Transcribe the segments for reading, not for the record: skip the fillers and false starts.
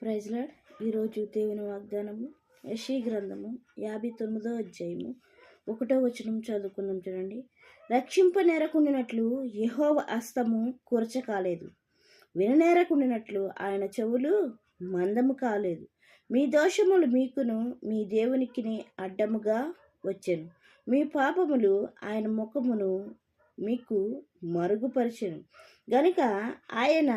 Praise lord. ఈరోజు దేవుని వాగ్దానము యెషయా గ్రంథము 59వ అధ్యాయము 1వ వచనం చదువుకుందాం. చూడండి. రక్షింపనేరకుండినట్లు యెహోవా హస్తము కూర్చ కాలేదు, విననేరకుండినట్లు ఆయన చెవులు మందము కాలేదు. మీ దోషములు మీకును మీ దేవునికిని అడ్డముగా వచ్చెను, మీ పాపములు ఆయన ముఖమును మీకు మరుగుపరిచెను గనుక ఆయన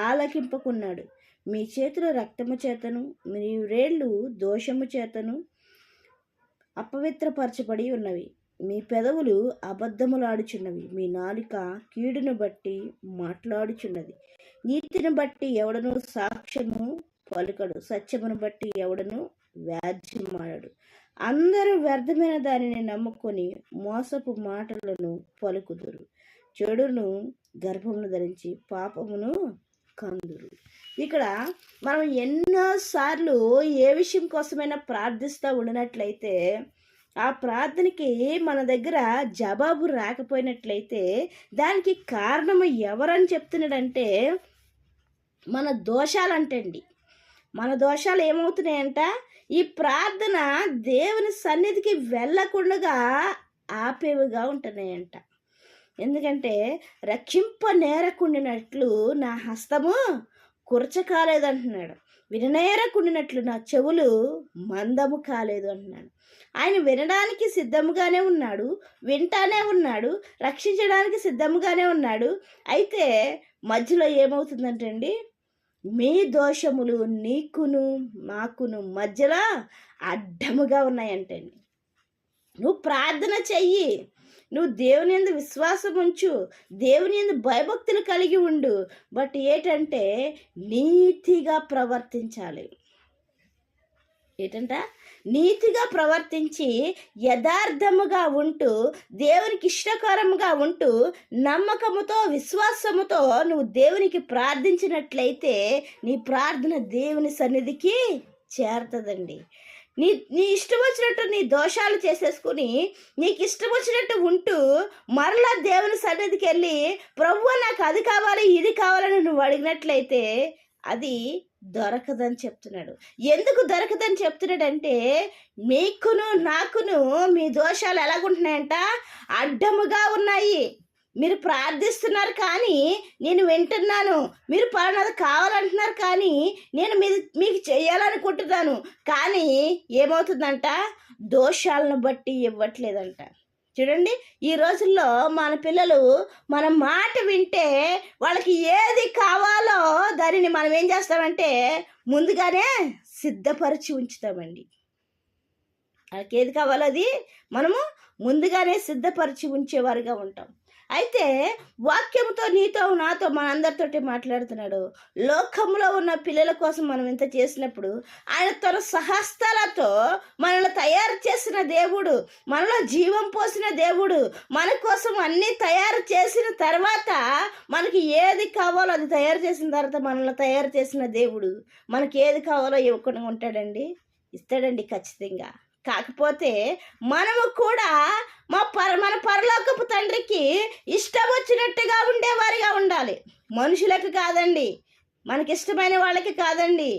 ఆలకింపకున్నాడు. మీ చేతుల రక్తము చేతను మీ వ్రేళ్ళు దోషము చేతను అపవిత్రపరచబడి ఉన్నవి. మీ పెదవులు అబద్ధములాడుచున్నవి, మీ నాలుక కీడును బట్టి మాట్లాడుచున్నది. నీతిని బట్టి ఎవడను సాక్ష్యము పలుకడు, సత్యమును బట్టి ఎవడను వ్యాజ్యమాడడు. అందరూ వ్యర్థమైన దానిని నమ్ముకొని మోసపు మాటలను పలుకుదురు. చెడును గర్భమును ధరించి పాపమును కందురు. ఇక్కడ మనం ఎన్నోసార్లు ఏ విషయం కోసమైనా ప్రార్థిస్తూ ఉండినట్లయితే ఆ ప్రార్థనకి మన దగ్గర జవాబు రాకపోయినట్లయితే దానికి కారణం ఎవరని చెప్తున్నాడంటే మన దోషాలంటండి. మన దోషాలు ఏమవుతున్నాయంట, ఈ ప్రార్థన దేవుని సన్నిధికి వెళ్ళకుండా ఆపేవిగా ఉంటున్నాయంట. ఎందుకంటే రక్షింపనేరకుండినట్లు నా హస్తము కురచ కాలేదంటున్నాడు, విననేరకుండినట్లు నా చెవులు మందము కాలేదు అంటున్నాడు. ఆయన వినడానికి సిద్ధముగానే ఉన్నాడు, వింటానే ఉన్నాడు, రక్షించడానికి సిద్ధముగానే ఉన్నాడు. అయితే మధ్యలో ఏమవుతుందంటే అండి, మీ దోషములు నీకును మాకును మధ్యలో అడ్డముగా ఉన్నాయంటండి. నువ్వు ప్రార్థన చెయ్యి, నువ్వు దేవుని యందు విశ్వాసం ఉంచు, దేవుని యందు భయభక్తులు కలిగి ఉండు. బట్ ఏంటంటే నీతిగా ప్రవర్తించాలి. ఏంటంట, నీతిగా ప్రవర్తించి యథార్థముగా ఉంటూ దేవునికి ఇష్టకరముగా ఉంటూ నమ్మకముతో విశ్వాసముతో నువ్వు దేవునికి ప్రార్థించినట్లయితే నీ ప్రార్థన దేవుని సన్నిధికి చేరుతుందండి. నీ ఇష్టం వచ్చినట్టు నీ దోషాలు చేసేసుకుని నీకు ఇష్టం వచ్చినట్టు ఉంటూ మరలా దేవుని సన్నిధికి వెళ్ళి ప్రభువా నాకు అది కావాలి ఇది కావాలని నువ్వు అడిగినట్లయితే అది దొరకదని చెప్తున్నాడు. ఎందుకు దొరకదని చెప్తున్నాడంటే మీకును నాకును మీ దోషాలు ఎలాగుంటున్నాయంట, అడ్డముగా ఉన్నాయి. మీరు ప్రార్థిస్తున్నారు కానీ నేను వింటున్నాను, మీరు పలానాది కావాలంటున్నారు కానీ నేను మీకు చేయాలనుకుంటున్నాను, కానీ ఏమవుతుందంట, దోషాలను బట్టి ఇవ్వట్లేదంట. చూడండి, ఈ రోజుల్లో మన పిల్లలు మన మాట వింటే వాళ్ళకి ఏది కావాలో దానిని మనం ఏం చేస్తామంటే ముందుగానే సిద్ధపరిచి ఉంచుతామండి. వాళ్ళకి ఏది కావాలో అది మనము ముందుగానే సిద్ధపరిచి ఉంచేవారుగా ఉంటాం. అయితే వాక్యంతో నీతో నాతో మనందరితోటి మాట్లాడుతున్నాడు. లోకంలో ఉన్న పిల్లల కోసం మనం ఇంత చేసినప్పుడు ఆయన తన సహస్తాలతో మనల్ని తయారు చేసిన దేవుడు, మనలో జీవం పోసిన దేవుడు, మన కోసం అన్నీ తయారు చేసిన తర్వాత మనకి ఏది కావాలో అది తయారు చేసిన తర్వాత మనల్ని తయారు చేసిన దేవుడు మనకి ఏది కావాలో ఇవ్వకుండా ఉంటాడండి, ఇస్తాడండి ఖచ్చితంగా. కాకపోతే మనము కూడా మన పరలోకపు తండ్రికి ఇష్టం వచ్చినట్టుగా ఉండేవారిగా ఉండాలి. మనుషులకు కాదండి, మనకి ఇష్టమైన వాళ్ళకి కాదండి.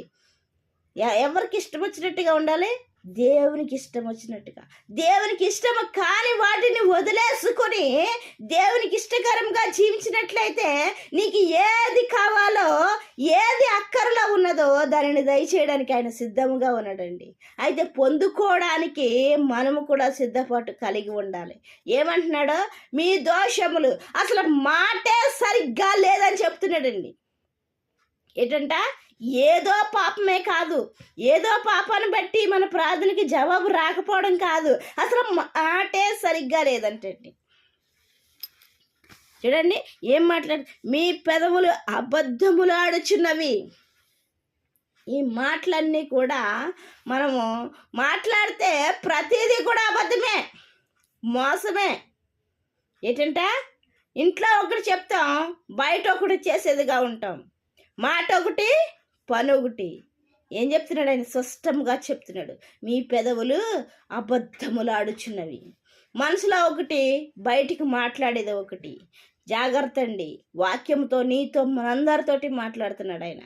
ఎవరికి ఇష్టం వచ్చినట్టుగా ఉండాలి, దేవునికి ఇష్టం వచ్చినట్టుగా. దేవునికి ఇష్టము కాని వాటిని వదిలేసుకొని దేవునికి ఇష్టకరంగా జీవించినట్లయితే నీకు ఏది కావాలో ఏది అక్కరలో ఉన్నదో దానిని దయచేయడానికి ఆయన సిద్ధముగా ఉన్నాడండి. అయితే పొందుకోవడానికి మనము కూడా సిద్ధపాటు కలిగి ఉండాలి. ఏమంటున్నాడో, మీ దోషములు, అసలు మాటే సరిగ్గా లేదని చెప్తున్నాడండి. ఏంటంట, ఏదో పాపమే కాదు, ఏదో పాపాన్ని బట్టి మన ప్రార్థనకి జవాబు రాకపోవడం కాదు, అసలు మాటే సరిగ్గా లేదంటండి. చూడండి ఏం మీ పెదవులు అబద్ధములాడుచున్నవి. ఈ మాటలన్నీ కూడా మనము మాట్లాడితే ప్రతిదీ కూడా అబద్ధమే, మోసమే. ఏంటంటే ఇంట్లో ఒకటి చెప్తాం, బయట ఒకటి చేసేదిగా ఉంటాం. మాట ఒకటి, పని ఒకటి. ఏం చెప్తున్నాడు ఆయన? స్పష్టంగా చెప్తున్నాడు, మీ పెదవులు అబద్ధములాడుచున్నవి. మనసులో ఒకటి, బయటికి మాట్లాడేది ఒకటి. జాగ్రత్త అండి. వాక్యంతో నీతో మనందరితోటి మాట్లాడుతున్నాడు ఆయన.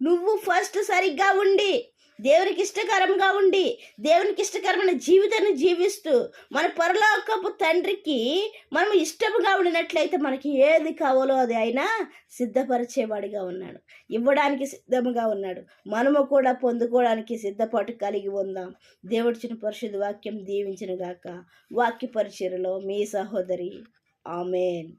నువ్వు ఫస్ట్ సరిగ్గా ఉండి, దేవునికి ఇష్టకరంగా ఉండి, దేవునికి ఇష్టకరమైన జీవితాన్ని జీవిస్తూ, మన పరలోకపు తండ్రికి మనం ఇష్టముగా ఉండినట్లయితే మనకి ఏది కావాలో అది ఆయన సిద్ధపరిచేవాడిగా ఉన్నాడు. ఇవ్వడానికి సిద్ధముగా ఉన్నాడు. మనము కూడా పొందుకోవడానికి సిద్ధపాటు కలిగి ఉందాం. దేవుడిచ్చిన పరిశుద్ధ వాక్యం దీవించును గాక. వాక్య పరిచర్యలో మీ సహోదరి. ఆమేన్.